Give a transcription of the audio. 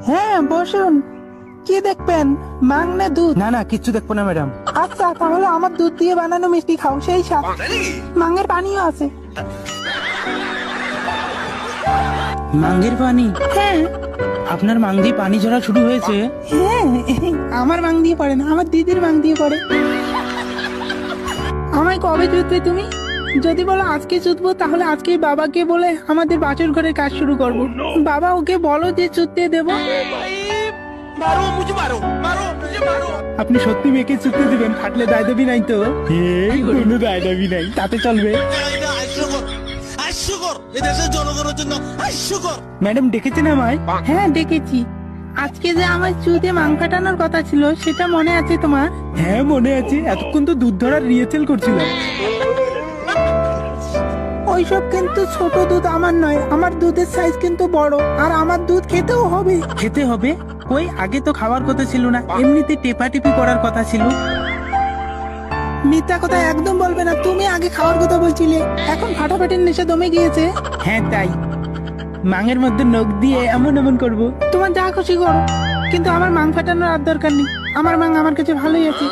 হ্যাঁ বসুন। কি দেখবেন, মাং না দুধ? না না, কিচ্ছু দেখবো না ম্যাডাম। আচ্ছা তাহলে আমার দুধ দিয়ে বানানো মিষ্টি খাও, সেই স্বাদ। মাঙের পানিও আছে। মাঙ্গের পানি? হ্যাঁ আপনার মাং দিয়ে পানি ঝরা শুরু হয়েছে? হ্যাঁ, আমার মাং দিয়ে পড়ে না, আমার দিদির মাং দিয়ে পড়ে। আমায় কবে জুতবে তুমি? যদি বলো আজকে জুতবো তাহলে আজকেই বাবাকে বলে আমাদের বাছুর ঘরের কাজ শুরু করব। বাবা ওকে বলো যে জুততে দেবো। আপনি সত্যি মেয়েকে চুক্তি দিবেন? ফাটলে দায় দেবি নাই তো? কোনো দায় দাবি নাই, তাতে চলবে। জনগণের জন্য হাস্যকর। ম্যাডাম ডেকেছেন আমায়? হ্যাঁ দেখেছি। আজকে যে আমার চুদে মাং ফাটানোর কথা ছিল সেটা মনে আছে তোমার? হ্যাঁ মনে আছে, এতক্ষণ তো দুধ ধরার রিহার্সেল করছিলাম। ওইসব কিন্তু ছোট দুধ আমার নয়, আমার দুধের সাইজ কিন্তু বড়, আর আমার দুধ খেতেও হবে। খেতে হবে? কই, আগে তো খাওয়ার কথা ছিল না, এমনিতে টেপাটিপি করার কথা ছিল। মিথ্যা কথা একদম বলবে না, তুমি আগে খাওয়ার কথা বলছিলে, এখন ফাটাফাটির নেশা দমে গিয়েছে। হ্যাঁ তাই, মাঙের মধ্যে নখ দিয়ে এমন এমন করবো। তোমার যা খুশি করো, কিন্তু আমার মাং ফাটানোর আর দরকার নেই। আমার মাং আমার কাছে ভালোই আছে।